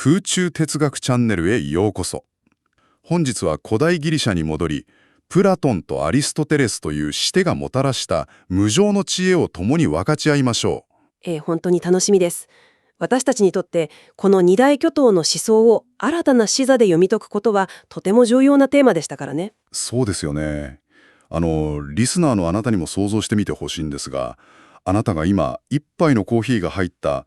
空中哲学チャンネルへようこそ。本日は古代ギリシャに戻り、プラトンとアリストテレスという師弟がもたらした無上の知恵を共に分かち合いましょ本当に楽しみです。私たちにとってこの二大巨頭の思想を新たな視座で読み解くことはとても重要なテーマでしたからね。う。そうですよね。リスナーのあなたにも想像してみてほしいんですが、あなたが今一杯のコーヒーが入った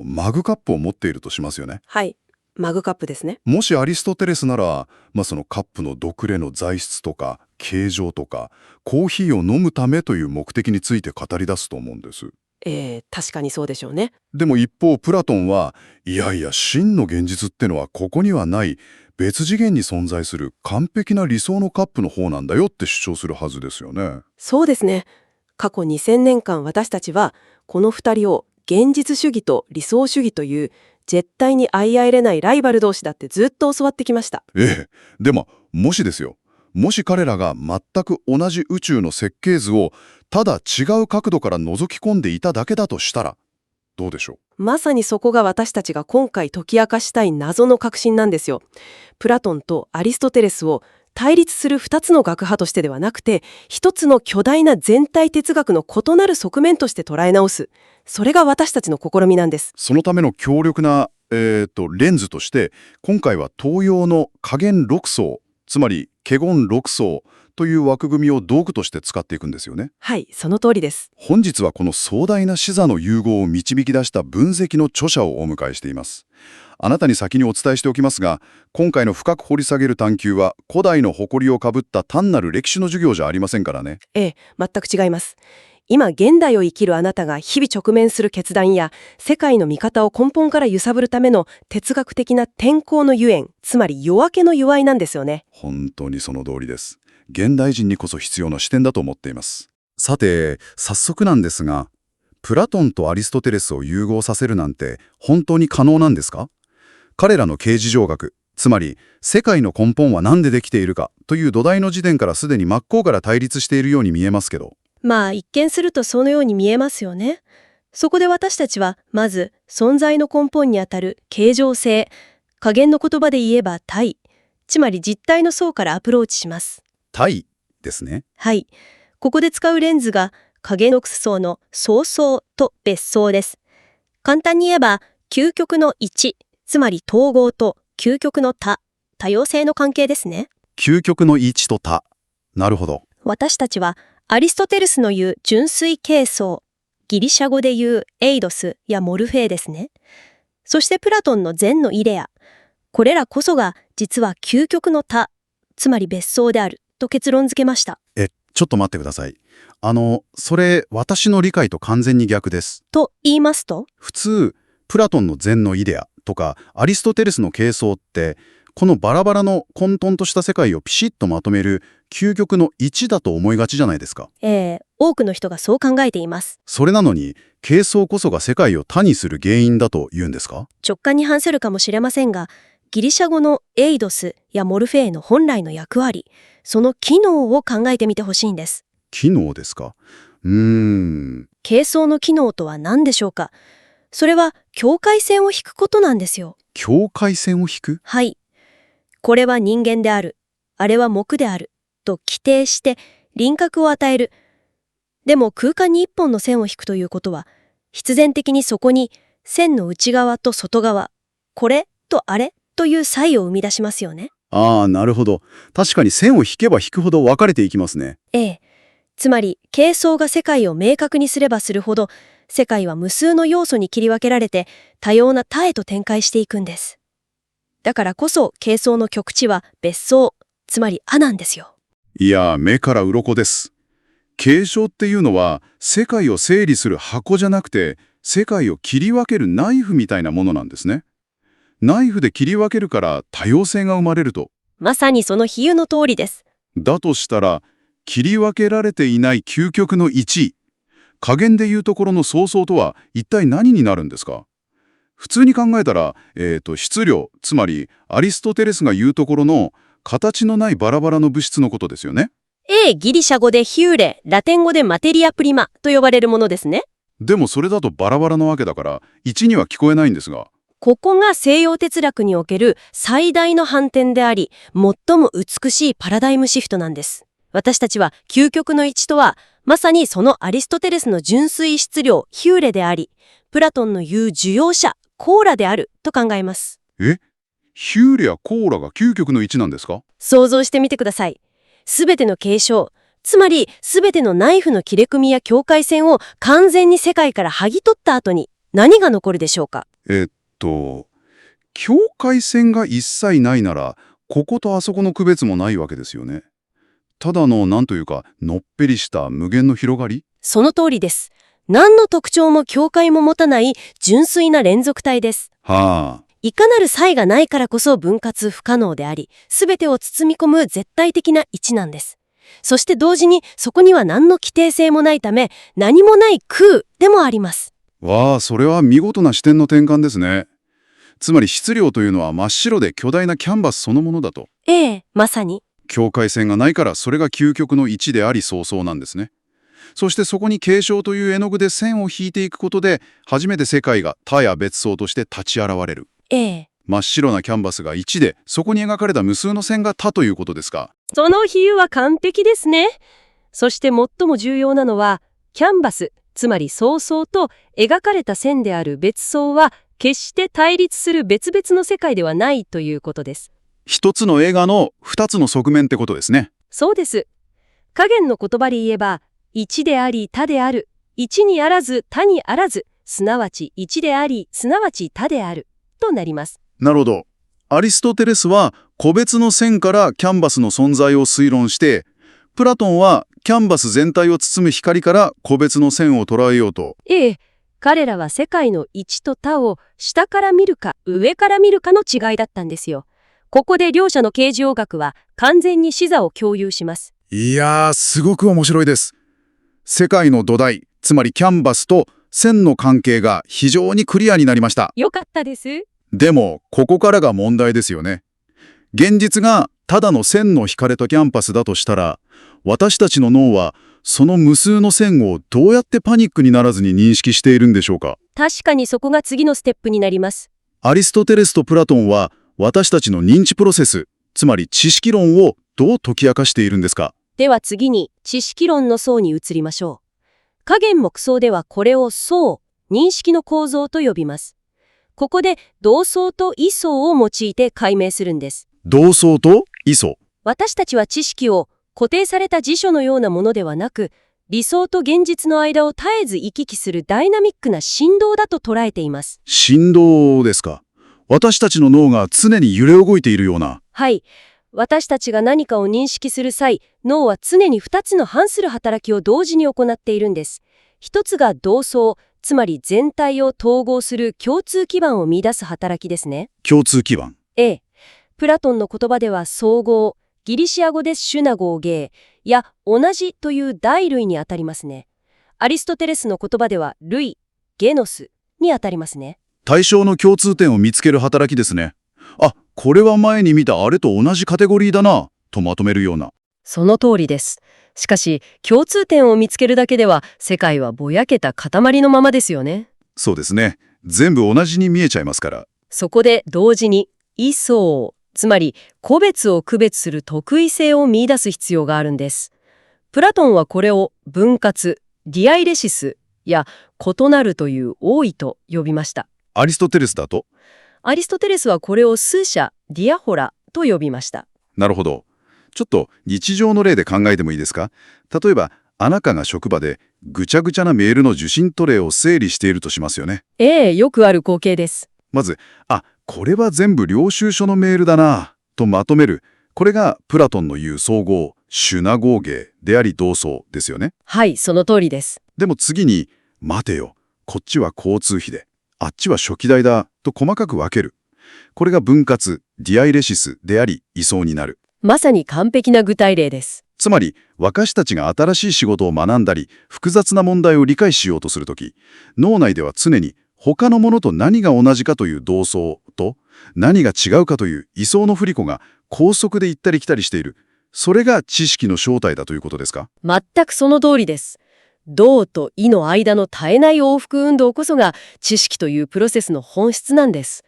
マグカップを持っているとしますよね。はい、マグカップですね。もしアリストテレスなら、そのカップの毒霊の材質とか形状とかコーヒーを飲むためという目的について語り出すと思うんです。確かにそうでしょうね。でも一方プラトンはいやいや真の現実ってのはここにはない別次元に存在する完璧な理想のカップの方なんだよって主張するはずですよね。そうですね。過去2000年間私たちはこの2人を現実主義と理想主義という絶対に相入れないライバル同士だってずっと教わってきました。でももしですよ、もし彼らが全く同じ宇宙の設計図をただ違う角度から覗き込んでいただけだとしたらどうでしょまさにそこが私たちが今回解き明かしたい謎の核心なんですよ。プラトンとアリストテレスを対立する2つの学派としてではなくて、一つの巨大な全体哲学の異なる側面として捉え直す。それが私たちの試みなんです。そのための強力な、レンズとして今回は東洋の加減6層、つまり華厳6層という枠組みを道具として使っていくんですよね。はい、その通りです。本日はこの壮大な視座の融合を導き出した分析の著者をお迎えしています。あなたに先にお伝えしておきますが、今回の深く掘り下げる探求は古代の誇りをかぶった単なる歴史の授業じゃありませんからね。全く違います。今現代を生きるあなたが日々直面する決断や世界の見方を根本から揺さぶるための哲学的な天候のゆえん、つまり夜明けの由来なんですよね。本当にその通りです。現代人にこそ必要な視点だと思っています。さて、早速なんですが、プラトンとアリストテレスを融合させるなんて本当に可能なんですか？彼らの形事上学、つまり世界の根本は何でできているかという土台の時点からすでに真っ向から対立しているように見えますけど。一見するとそのように見えますよね。そこで私たちはまず存在の根本にあたる形状性、加減の言葉で言えば体、つまり実体の層からアプローチします。体ですね。はい。ここで使うレンズが加減6層の相相と別相です。簡単に言えば究極の一、つまり統合と究極の多、多様性の関係ですね。究極の一と多。なるほど。私たちはアリストテレスの言う純粋形相、ギリシャ語で言うエイドスやモルフェーですね。そしてプラトンの善のイデア。これらこそが実は究極の多、つまり別相であると結論付けました。ちょっと待ってください。それ私の理解と完全に逆です。と言いますと？普通、プラトンの善のイデアとかアリストテレスの形相ってこのバラバラの混沌とした世界をピシッとまとめる究極の一だと思いがちじゃないですか。多くの人がそう考えています。それなのに形相こそが世界を多にする原因だと言うんですか？直感に反するかもしれませんが、ギリシャ語のエイドスやモルフェーの本来の役割、その機能を考えてみてほしいんです。機能ですか？形相の機能とは何でしょうか？それは境界線を引くことなんですよ。境界線を引く？はい。これは人間である、あれは木である、と規定して輪郭を与える。でも空間に一本の線を引くということは、必然的にそこに線の内側と外側、これとあれという差異を生み出しますよね。なるほど。確かに線を引けば引くほど分かれていきますね。つまり、形相が世界を明確にすればするほど、世界は無数の要素に切り分けられて、多様な他へと展開していくんです。だからこそ、形相の極致は別相、つまりなんですよ。いや、目から鱗です。形相っていうのは、世界を整理する箱じゃなくて、世界を切り分けるナイフみたいなものなんですね。ナイフで切り分けるから多様性が生まれると。まさにその比喩の通りです。だとしたら、切り分けられていない究極の一、加減でいうところの相相とは一体何になるんですか？普通に考えたら、質量、つまりアリストテレスが言うところの形のないバラバラの物質のことですよね。ギリシャ語でヒューレ、ラテン語でマテリアプリマと呼ばれるものですね。でもそれだとバラバラなわけだから、一には聞こえないんですが。ここが西洋哲学における最大の反転であり、最も美しいパラダイムシフトなんです。私たちは究極の一とは、まさにそのアリストテレスの純粋質量、ヒューレであり、プラトンの言う受容者、コーラであると考えます。ヒューレやコーラが究極の一なんですか？想像してみてください。すべての継承、つまりすべてのナイフの切れ込みや境界線を完全に世界から剥ぎ取った後に何が残るでしょうか？境界線が一切ないなら、こことあそこの区別もないわけですよね。ただの、なんというか、のっぺりした無限の広がり？その通りです。何の特徴も境界も持たない純粋な連続体です。はあ。いかなる差異がないからこそ分割不可能であり、すべてを包み込む絶対的な一なんです。そして同時にそこには何の規定性もないため、何もない空でもあります。わあ、それは見事な視点の転換ですね。つまり質量というのは真っ白で巨大なキャンバスそのものだと。ええ、まさに。境界線がないからそれが究極の一でありそうそうなんですね。そしてそこに継承という絵の具で線を引いていくことで、初めて世界が他や別層として立ち現れる。ええ。真っ白なキャンバスが1で、そこに描かれた無数の線が他ということですか？その比喩は完璧ですね。そして最も重要なのは、キャンバス、つまり層々と描かれた線である別層は、決して対立する別々の世界ではないということです。一つの映画の二つの側面ってことですね。そうです。加減の言葉で言えば、一であり他である、一にあらず他にあらず、すなわち一であり、すなわち他である、となります。なるほど。アリストテレスは個別の線からキャンバスの存在を推論して、プラトンはキャンバス全体を包む光から個別の線を捉えようと。ええ、彼らは世界の一と他を下から見るか上から見るかの違いだったんですよ。ここで両者の形状学は完全に視座を共有します。いやー、すごく面白いです。世界の土台、つまりキャンバスと線の関係が非常にクリアになりました。よかったです。でも、ここからが問題ですよね。現実がただの線の引かれたキャンパスだとしたら、私たちの脳はその無数の線をどうやってパニックにならずに認識しているんでしょうか？確かにそこが次のステップになります。アリストテレスとプラトンは私たちの認知プロセス、つまり知識論をどう解き明かしているんですか？では次に知識論の層に移りましょう。加減目層ではこれを層、認識の構造と呼びます。ここで同層と異層を用いて解明するんです。同層と異層。私たちは知識を固定された辞書のようなものではなく、理想と現実の間を絶えず行き来するダイナミックな振動だと捉えています。振動ですか？私たちの脳が常に揺れ動いているような。はい。私たちが何かを認識する際、脳は常に2つの反する働きを同時に行っているんです。一つが同層、つまり全体を統合する共通基盤を見出す働きですね。共通基盤。ええ。プラトンの言葉では総合、ギリシア語でシュナゴーゲーや同じという大類にあたりますね。アリストテレスの言葉では類、ゲノスにあたりますね。対象の共通点を見つける働きですね。あ、これは前に見たあれと同じカテゴリーだな、とまとめるような。その通りです。しかし、共通点を見つけるだけでは、世界はぼやけた塊のままですよね。そうですね。全部同じに見えちゃいますから。そこで同時に、異相、つまり個別を区別する特異性を見出す必要があるんです。プラトンはこれを分割、ディアイレシスや異なるという多いと呼びました。アリストテレスだと？アリストテレスはこれを数社、ディアホラと呼びました。なるほど。ちょっと日常の例で考えてもいいですか？例えば、あなたが職場でぐちゃぐちゃなメールの受信トレイを整理しているとしますよね。ええ、よくある光景です。まず、これは全部領収書のメールだなとまとめる。これがプラトンの言う総合、シュナゴーゲーであり同層ですよね。はい、その通りです。でも次に、待てよ、こっちは交通費で、あっちは初期代だと細かく分ける。これが分割、ディアイレシスであり異相になる。まさに完璧な具体例です。つまり、私たちが新しい仕事を学んだり、複雑な問題を理解しようとするとき、脳内では常に他のものと何が同じかという同相と、何が違うかという異相の振り子が高速で行ったり来たりしている。それが知識の正体だということですか？全くその通りです。動と意の間の絶えない往復運動こそが知識というプロセスの本質なんです。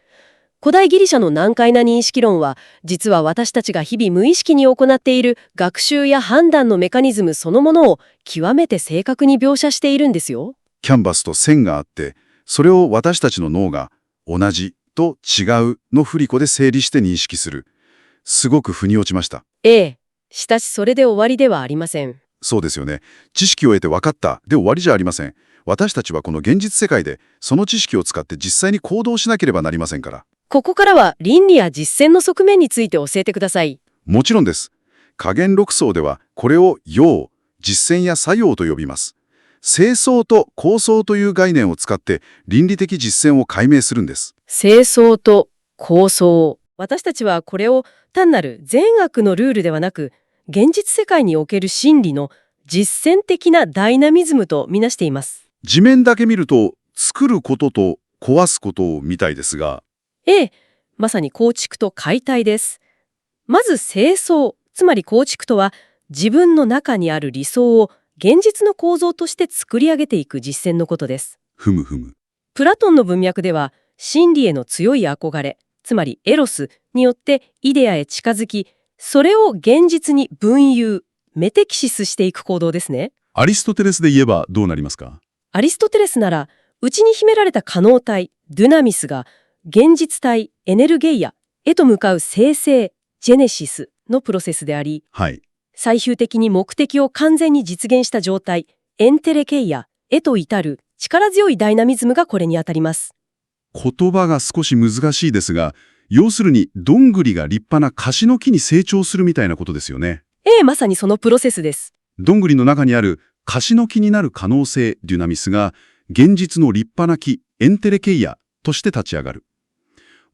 古代ギリシャの難解な認識論は、実は私たちが日々無意識に行っている学習や判断のメカニズムそのものを極めて正確に描写しているんですよ。キャンバスと線があって、それを私たちの脳が同じと違うの振り子で整理して認識する。すごく腑に落ちました。ええ。しかしそれで終わりではありません。そうですよね。知識を得て分かったで終わりじゃありません。私たちはこの現実世界でその知識を使って実際に行動しなければなりませんから。ここからは倫理や実践の側面について教えてください。もちろんです。加減6層ではこれを用、実践や作用と呼びます。清掃と構想という概念を使って倫理的実践を解明するんです。清掃と構想。私たちはこれを単なる善悪のルールではなく、現実世界における真理の実践的なダイナミズムとみなしています。地面だけ見ると作ることと壊すことみたいですが、ええ、まさに構築と解体です。まず清掃、つまり構築とは自分の中にある理想を現実の構造として作り上げていく実践のことです。ふむふむ。プラトンの文脈では真理への強い憧れ、つまりエロスによってイデアへ近づき、それを現実に分有、メテキシスしていく行動ですね。アリストテレスで言えばどうなりますか？アリストテレスなら、内に秘められた可能体、ドゥナミスが、現実体、エネルゲイアへと向かう生成、ジェネシスのプロセスであり、はい。最終的に目的を完全に実現した状態、エンテレケイアへと至る力強いダイナミズムがこれにあたります。言葉が少し難しいですが、要するにどんぐりが立派な樫の木に成長するみたいなことですよね。ええ、まさにそのプロセスです。どんぐりの中にある樫の木になる可能性、デュナミスが、現実の立派な木、エンテレケイアとして立ち上がる。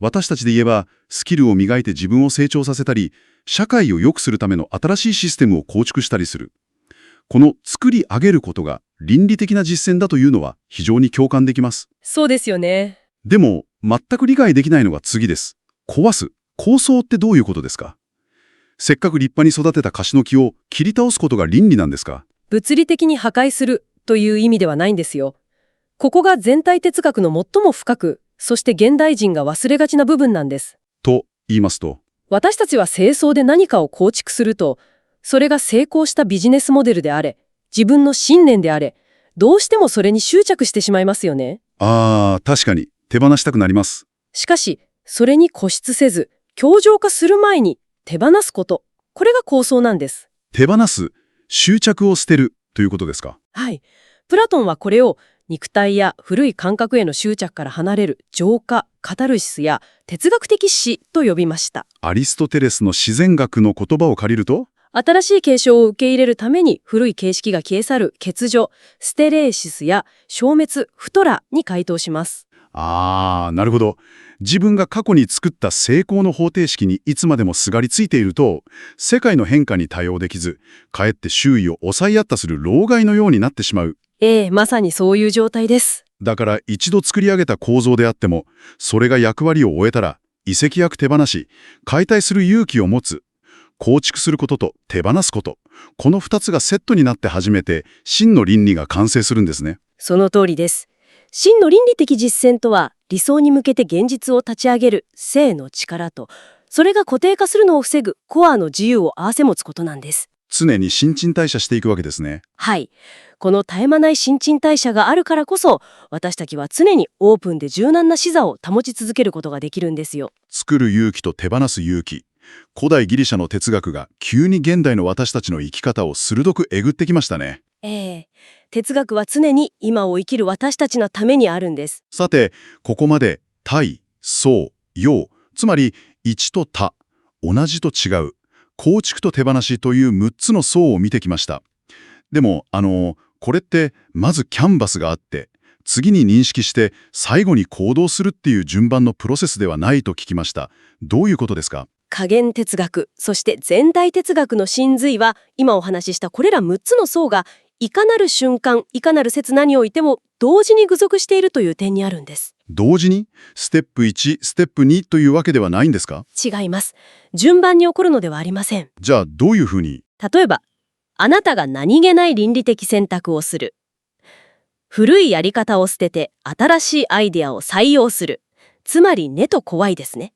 私たちで言えば、スキルを磨いて自分を成長させたり、社会を良くするための新しいシステムを構築したりする。この作り上げることが倫理的な実践だというのは非常に共感できます。そうですよね。でも、全く理解できないのが次です。壊す。構想ってどういうことですか？せっかく立派に育てた樫の木を切り倒すことが倫理なんですか？物理的に破壊するという意味ではないんですよ。ここが全体哲学の最も深く、そして現代人が忘れがちな部分なんです。と言いますと、私たちは清掃で何かを構築すると、それが成功したビジネスモデルであれ、自分の信念であれ、どうしてもそれに執着してしまいますよね。確かに手放したくなります。しかし、それに固執せず、強情化する前に手放すこと、これが構想なんです。手放す、執着を捨てるということですか？はい。プラトンはこれを肉体や古い感覚への執着から離れる浄化、カタルシスや哲学的死と呼びました。アリストテレスの自然学の言葉を借りると、新しい継承を受け入れるために古い形式が消え去る欠如、ステレーシスや消滅、フトラに回答します。なるほど。自分が過去に作った成功の方程式にいつまでもすがりついていると、世界の変化に対応できず、かえって周囲を抑えやったする老害のようになってしまう。ええ、まさにそういう状態です。だから一度作り上げた構造であっても、それが役割を終えたら、遺跡やく手放し、解体する勇気を持つ。構築することと手放すこと。この2つがセットになって初めて、真の倫理が完成するんですね。その通りです。真の倫理的実践とは、理想に向けて現実を立ち上げる生の力と、それが固定化するのを防ぐコアの自由を併せ持つことなんです。常に新陳代謝していくわけですね。はい。この絶え間ない新陳代謝があるからこそ、私たちは常にオープンで柔軟な視座を保ち続けることができるんですよ。作る勇気と手放す勇気。古代ギリシャの哲学が急に現代の私たちの生き方を鋭くえぐってきましたね。哲学は常に今を生きる私たちのためにあるんです。さて、ここまで対、相、用、つまり一と他、同じと違う、構築と手放しという6つの層を見てきました。でも、これってまずキャンバスがあって、次に認識して最後に行動するっていう順番のプロセスではないと聞きました。どういうことですか？加減哲学、そして全体哲学の真髄は、今お話ししたこれら6つの層が、いかなる瞬間、いかなる刹那においても同時に具足しているという点にあるんです。同時にステップ1、ステップ2というわけではないんですか？違います。順番に起こるのではありません。じゃあどういうふうに？例えば、あなたが何気ない倫理的選択をする。古いやり方を捨てて新しいアイデアを採用する。つまり根と怖いですね。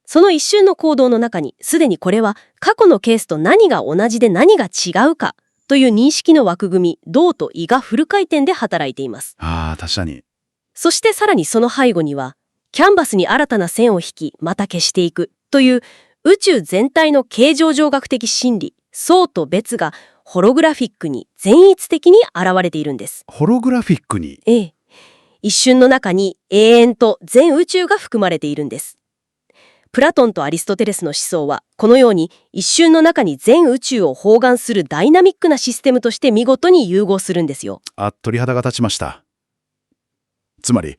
その一瞬の行動の中に、すでにこれは過去のケースと何が同じで何が違うかという認識の枠組み、動と意がフル回転で働いています。確かに。そしてさらにその背後には、キャンバスに新たな線を引き、また消していくという宇宙全体の形状上学的真理、相と別がホログラフィックに全一的に現れているんです。ホログラフィックに。ええ。一瞬の中に永遠と全宇宙が含まれているんです。プラトンとアリストテレスの思想は、このように一瞬の中に全宇宙を包含するダイナミックなシステムとして見事に融合するんですよ。鳥肌が立ちました。つまり、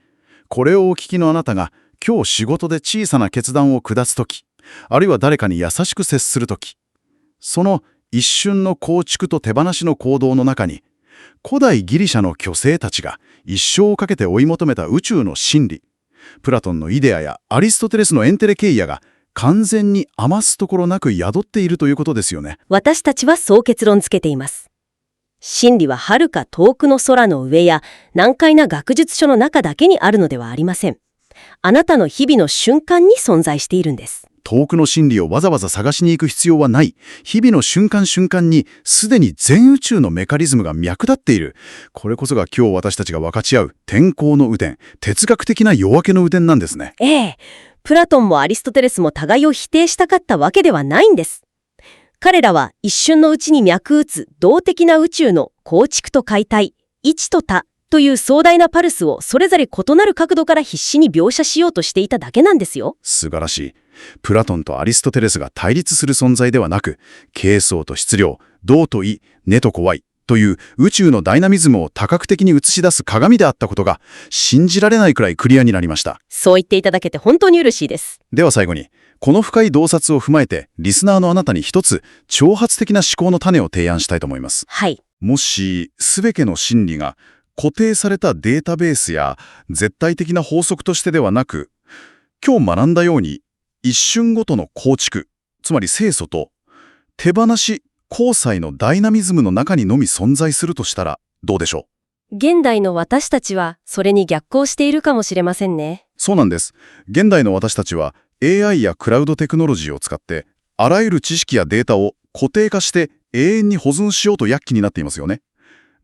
これをお聞きのあなたが今日仕事で小さな決断を下すとき、あるいは誰かに優しく接するとき、その一瞬の構築と手放しの行動の中に、古代ギリシャの巨星たちが一生をかけて追い求めた宇宙の真理、プラトンのイデアやアリストテレスのエンテレケイアが完全に余すところなく宿っているということですよね。私たちはそう結論付けています。真理は遥か遠くの空の上や難解な学術書の中だけにあるのではありません。あなたの日々の瞬間に存在しているんです。遠くの真理をわざわざ探しに行く必要はない。日々の瞬間瞬間にすでに全宇宙のメカニズムが脈立っている。これこそが今日私たちが分かち合う天候の雨天、哲学的な夜明けの雨天なんですね。ええ。プラトンもアリストテレスも互いを否定したかったわけではないんです。彼らは一瞬のうちに脈打つ動的な宇宙の構築と解体、一と多という壮大なパルスをそれぞれ異なる角度から必死に描写しようとしていただけなんですよ。素晴らしい。プラトンとアリストテレスが対立する存在ではなく、形相と質量、動と意、根と怖いという宇宙のダイナミズムを多角的に映し出す鏡であったことが信じられないくらいクリアになりました。そう言っていただけて本当に嬉しいです。では最後に、この深い洞察を踏まえて、リスナーのあなたに一つ挑発的な思考の種を提案したいと思います。はい。もし、すべての真理が固定されたデータベースや絶対的な法則としてではなく、今日学んだように一瞬ごとの構築、つまり清楚と手放し、交際のダイナミズムの中にのみ存在するとしたらどうでしょう。現代の私たちはそれに逆行しているかもしれませんね。そうなんです。現代の私たちは AI やクラウドテクノロジーを使ってあらゆる知識やデータを固定化して永遠に保存しようと躍起になっていますよね。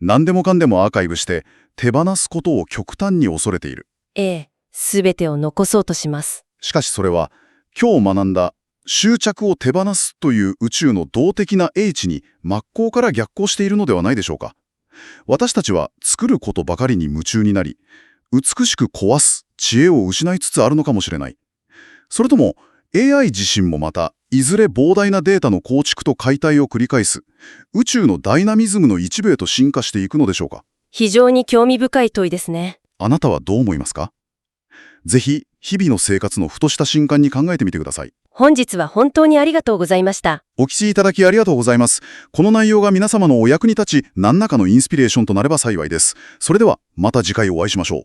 何でもかんでもアーカイブして手放すことを極端に恐れている。ええ、すべてを残そうとします。しかしそれは今日学んだ執着を手放すという宇宙の動的な英知に真っ向から逆行しているのではないでしょうか。私たちは作ることばかりに夢中になり、美しく壊す知恵を失いつつあるのかもしれない。それとも AI 自身もまたいずれ膨大なデータの構築と解体を繰り返す宇宙のダイナミズムの一部へと進化していくのでしょうか。非常に興味深い問いですね。あなたはどう思いますか？ぜひ日々の生活のふとした瞬間に考えてみてください。本日は本当にありがとうございました。お聞きいただきありがとうございます。この内容が皆様のお役に立ち、何らかのインスピレーションとなれば幸いです。それではまた次回お会いしましょう。